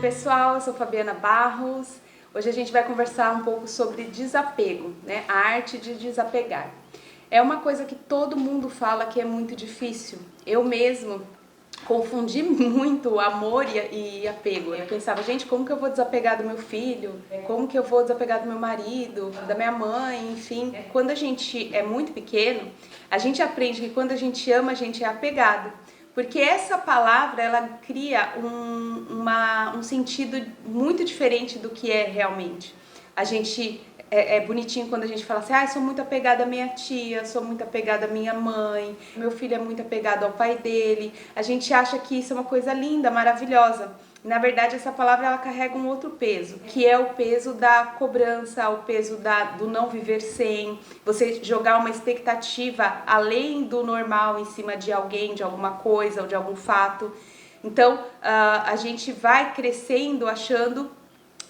pessoal, eu sou Fabiana Barros. Hoje a gente vai conversar um pouco sobre desapego, né? A arte de desapegar. É uma coisa que todo mundo fala que é muito difícil. Eu mesmo confundi muito amor e apego. Eu pensava, gente, como que eu vou desapegar do meu filho? Como que eu vou desapegar do meu marido, da minha mãe, enfim. Quando a gente é muito pequeno, a gente aprende que quando a gente ama, a gente é apegado. Porque essa palavra, ela cria um sentido muito diferente do que é realmente. A gente é bonitinho quando a gente fala assim, sou muito apegada à minha tia, sou muito apegada à minha mãe, meu filho é muito apegado ao pai dele. A gente acha que isso é uma coisa linda, maravilhosa. Na verdade, essa palavra ela carrega um outro peso, que é o peso da cobrança, o peso do não viver sem, você jogar uma expectativa além do normal em cima de alguém, de alguma coisa ou de algum fato. Então, a gente vai crescendo achando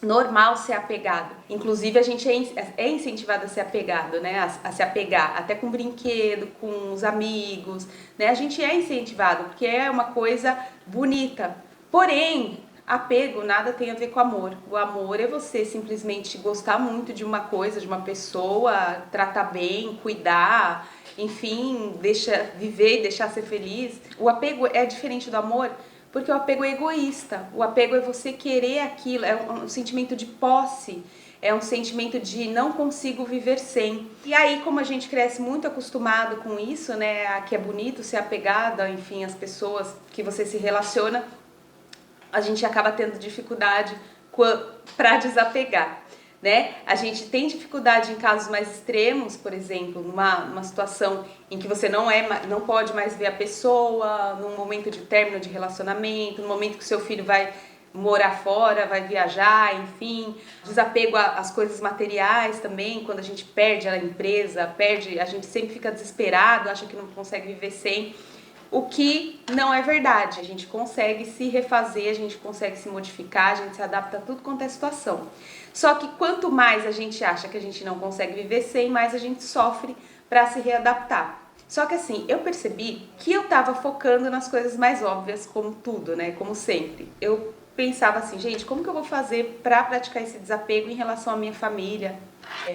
normal ser apegado. Inclusive, a gente é incentivado a ser apegado, né? A se apegar, até com brinquedo, com os amigos, né? A gente é incentivado, porque é uma coisa bonita. Porém, apego nada tem a ver com amor. O amor é você simplesmente gostar muito de uma coisa, de uma pessoa, tratar bem, cuidar, enfim, viver e deixar ser feliz. O apego é diferente do amor, porque o apego é egoísta, o apego é você querer aquilo, é um sentimento de posse, é um sentimento de não consigo viver sem. E aí, como a gente cresce muito acostumado com isso, né, que é bonito ser apegada, enfim, as pessoas que você se relaciona, a gente acaba tendo dificuldade para desapegar. Né? A gente tem dificuldade em casos mais extremos, por exemplo, numa situação em que você não pode mais ver a pessoa, num momento de término de relacionamento, no momento que seu filho vai morar fora, vai viajar, enfim, desapego às coisas materiais também, quando a gente perde a empresa, a gente sempre fica desesperado, acha que não consegue viver sem. O que não é verdade, a gente consegue se refazer, a gente consegue se modificar, a gente se adapta a tudo quanto é situação. Só que quanto mais a gente acha que a gente não consegue viver sem, mais a gente sofre para se readaptar. Só que assim, eu percebi que eu tava focando nas coisas mais óbvias, como tudo, né, como sempre. Eu pensava assim, gente, como que eu vou fazer para praticar esse desapego em relação à minha família?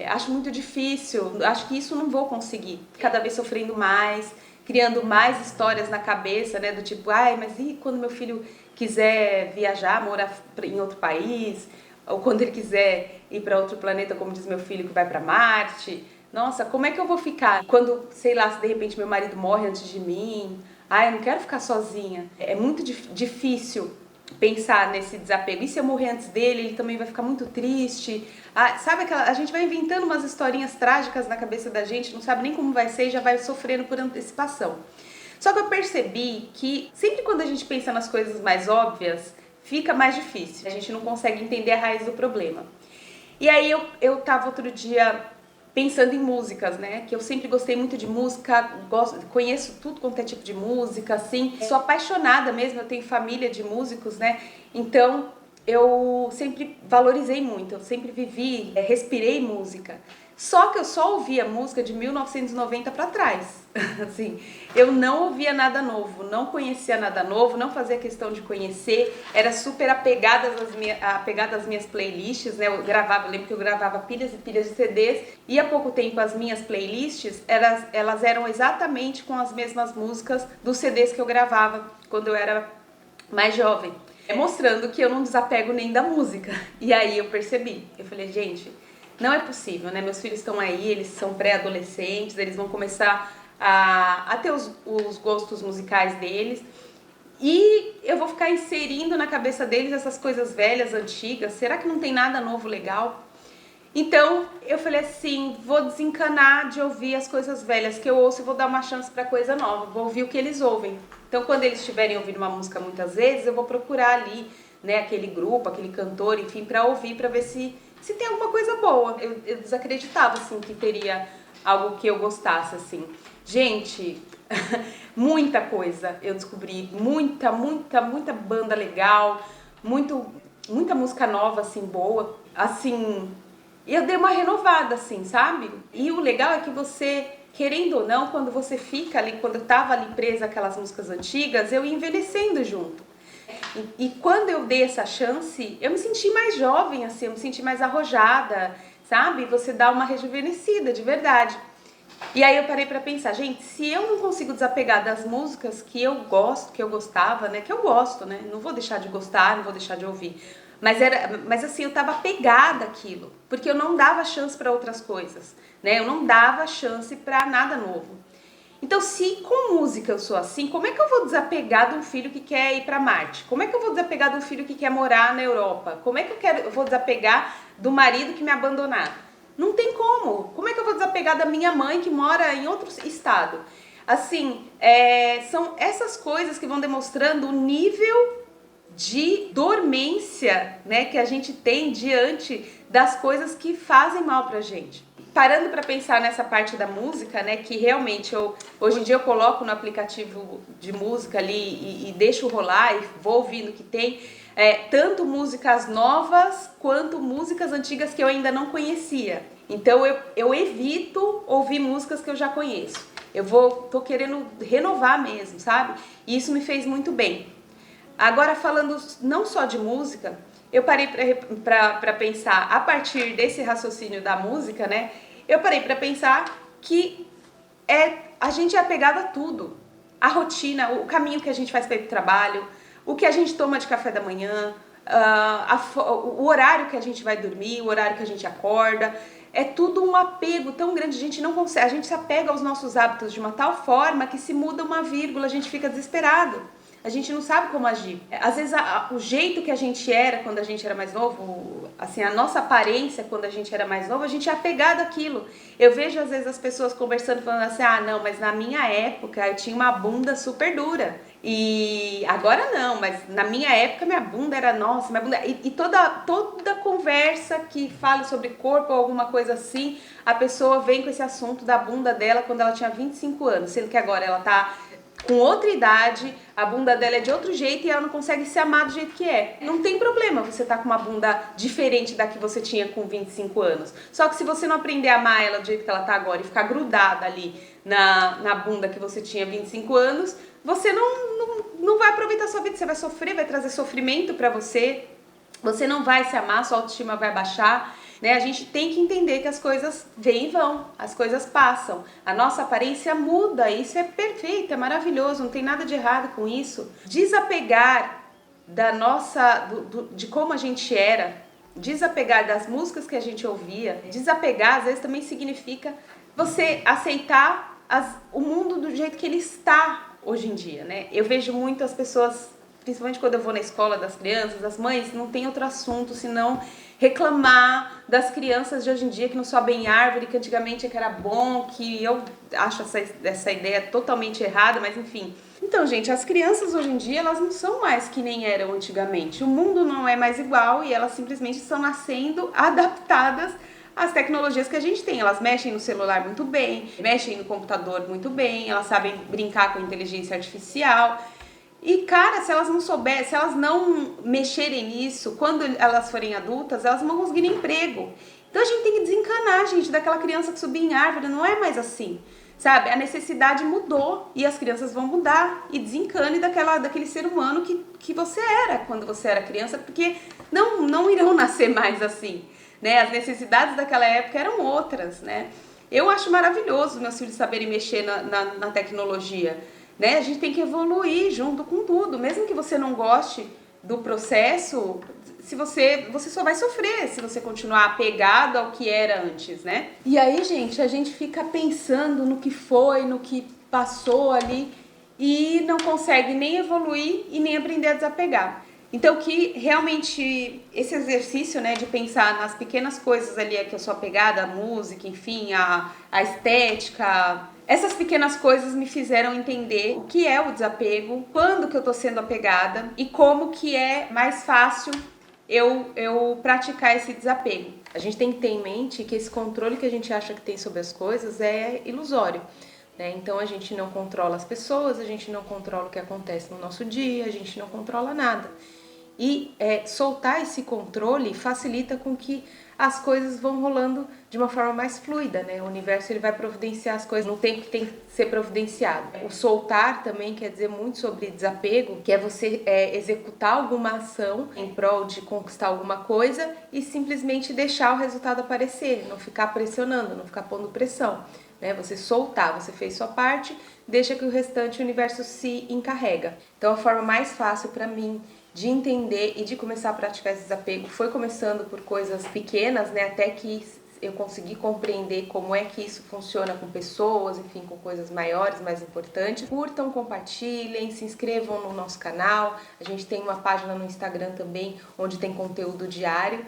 Acho muito difícil, acho que isso não vou conseguir. Cada vez sofrendo mais, criando mais histórias na cabeça, né, do tipo, mas e quando meu filho quiser viajar, morar em outro país, ou quando ele quiser ir para outro planeta, como diz meu filho, que vai para Marte? Nossa, como é que eu vou ficar quando, sei lá, se de repente meu marido morre antes de mim? Eu não quero ficar sozinha. É muito difícil pensar nesse desapego. E se eu morrer antes dele, ele também vai ficar muito triste. Sabe a gente vai inventando umas historinhas trágicas na cabeça da gente, não sabe nem como vai ser e já vai sofrendo por antecipação. Só que eu percebi que sempre quando a gente pensa nas coisas mais óbvias, fica mais difícil. A gente não consegue entender a raiz do problema. E aí eu tava outro dia pensando em músicas, né? Que eu sempre gostei muito de música, conheço tudo quanto é tipo de música, assim. Sou apaixonada mesmo, eu tenho família de músicos, né? Então eu sempre valorizei muito, eu sempre respirei música. Só que eu só ouvia música de 1990 para trás, assim, eu não ouvia nada novo, não conhecia nada novo, não fazia questão de conhecer, era super apegada às minhas playlists, né? Eu lembro que eu gravava pilhas e pilhas de CDs, e há pouco tempo as minhas playlists, elas eram exatamente com as mesmas músicas dos CDs que eu gravava quando eu era mais jovem, mostrando que eu não desapego nem da música. E aí eu percebi, eu falei, gente, não é possível, né? Meus filhos estão aí, eles são pré-adolescentes, eles vão começar a ter os gostos musicais deles, e eu vou ficar inserindo na cabeça deles essas coisas velhas, antigas. Será que não tem nada novo legal? Então eu falei assim, vou desencanar de ouvir as coisas velhas que eu ouço e vou dar uma chance para coisa nova, vou ouvir o que eles ouvem. Então quando eles estiverem ouvindo uma música muitas vezes, eu vou procurar ali, né, aquele grupo, aquele cantor, enfim, para ouvir, para ver se tem alguma coisa boa. Eu desacreditava, assim, que teria algo que eu gostasse, assim. Gente, muita coisa eu descobri, muita banda legal, muita música nova, assim, boa, assim, eu dei uma renovada, assim, sabe? E o legal é que você, querendo ou não, quando você fica ali, quando eu tava ali presa àquelas músicas antigas, eu ia envelhecendo junto. E quando eu dei essa chance, eu me senti mais jovem, assim, eu me senti mais arrojada, sabe? Você dá uma rejuvenescida, de verdade. E aí eu parei pra pensar, gente, se eu não consigo desapegar das músicas que eu gosto, que eu gostava, né? Que eu gosto, né? Não vou deixar de gostar, não vou deixar de ouvir. Mas assim, eu tava apegada àquilo, porque eu não dava chance pra outras coisas, né? Eu não dava chance pra nada novo. Então, se com música eu sou assim, como é que eu vou desapegar de um filho que quer ir para Marte? Como é que eu vou desapegar de um filho que quer morar na Europa? Como é que eu vou desapegar do marido que me abandonar? Não tem como. Como é que eu vou desapegar da minha mãe que mora em outro estado? Assim, são essas coisas que vão demonstrando o nível de dormência, né, que a gente tem diante das coisas que fazem mal pra gente. Parando para pensar nessa parte da música, né, que realmente hoje em dia eu coloco no aplicativo de música ali e deixo rolar e vou ouvindo que tem tanto músicas novas quanto músicas antigas que eu ainda não conhecia. Então eu evito ouvir músicas que eu já conheço. Tô querendo renovar mesmo, sabe? E isso me fez muito bem. Agora, falando não só de música, eu parei para pensar, a partir desse raciocínio da música, né? Eu parei para pensar que a gente é apegado a tudo. A rotina, o caminho que a gente faz para ir para o trabalho, o que a gente toma de café da manhã, o horário que a gente vai dormir, o horário que a gente acorda. É tudo um apego tão grande, a gente não consegue, a gente se apega aos nossos hábitos de uma tal forma que se muda uma vírgula, a gente fica desesperado. A gente não sabe como agir. Às vezes o jeito que a gente era quando a gente era mais novo, assim, a nossa aparência quando a gente era mais novo, a gente é apegado àquilo. Eu vejo às vezes as pessoas conversando, falando assim, não, mas na minha época eu tinha uma bunda super dura. E agora não, mas na minha época minha bunda era, nossa, minha bunda... E toda conversa que fala sobre corpo ou alguma coisa assim, a pessoa vem com esse assunto da bunda dela quando ela tinha 25 anos, sendo que agora ela tá com outra idade, a bunda dela é de outro jeito e ela não consegue se amar do jeito que é. Não tem problema você tá com uma bunda diferente da que você tinha com 25 anos. Só que se você não aprender a amar ela do jeito que ela tá agora e ficar grudada ali na bunda que você tinha 25 anos, você não vai aproveitar a sua vida, você vai sofrer, vai trazer sofrimento pra você, você não vai se amar, sua autoestima vai baixar. Né? A gente tem que entender que as coisas vêm e vão, as coisas passam, a nossa aparência muda, isso é perfeito, é maravilhoso, não tem nada de errado com isso. Desapegar de como a gente era, desapegar das músicas que a gente ouvia, desapegar às vezes também significa você aceitar o mundo do jeito que ele está hoje em dia, né? Eu vejo muito as pessoas, principalmente quando eu vou na escola das crianças, as mães não tem outro assunto senão reclamar das crianças de hoje em dia que não sobem árvore, que antigamente era bom, que eu acho essa ideia totalmente errada, mas enfim. Então, gente, as crianças hoje em dia, elas não são mais que nem eram antigamente. O mundo não é mais igual e elas simplesmente estão nascendo adaptadas às tecnologias que a gente tem. Elas mexem no celular muito bem, mexem no computador muito bem, elas sabem brincar com inteligência artificial. E, cara, se elas não souberem, se elas não mexerem nisso, quando elas forem adultas, elas não vão conseguir emprego. Então a gente tem que desencanar, gente, daquela criança que subia em árvore, não é mais assim, sabe? A necessidade mudou e as crianças vão mudar. E desencane daquele ser humano que você era quando você era criança, porque não irão nascer mais assim, né? As necessidades daquela época eram outras, né? Eu acho maravilhoso meus filhos saberem mexer na tecnologia. Né? A gente tem que evoluir junto com tudo, mesmo que você não goste do processo, se você só vai sofrer se você continuar apegado ao que era antes, né? E aí, gente, a gente fica pensando no que foi, no que passou ali e não consegue nem evoluir e nem aprender a desapegar. Então, que realmente esse exercício, né, de pensar nas pequenas coisas ali que eu sou apegada, a música, enfim, a estética, essas pequenas coisas me fizeram entender o que é o desapego, quando que eu tô sendo apegada e como que é mais fácil eu praticar esse desapego. A gente tem que ter em mente que esse controle que a gente acha que tem sobre as coisas é ilusório. Né? Então a gente não controla as pessoas, a gente não controla o que acontece no nosso dia, a gente não controla nada. E soltar esse controle facilita com que as coisas vão rolando de uma forma mais fluida, né? O universo ele vai providenciar as coisas no tempo que tem que ser providenciado. O soltar também quer dizer muito sobre desapego, que é você executar alguma ação em prol de conquistar alguma coisa e simplesmente deixar o resultado aparecer, não ficar pressionando, não ficar pondo pressão. Você soltar, você fez sua parte, deixa que o restante o universo se encarrega. Então a forma mais fácil para mim de entender e de começar a praticar esse desapego foi começando por coisas pequenas, até que eu consegui compreender como é que isso funciona com pessoas, enfim, com coisas maiores, mais importantes. Curtam, compartilhem, se inscrevam no nosso canal. A gente tem uma página no Instagram também, onde tem conteúdo diário.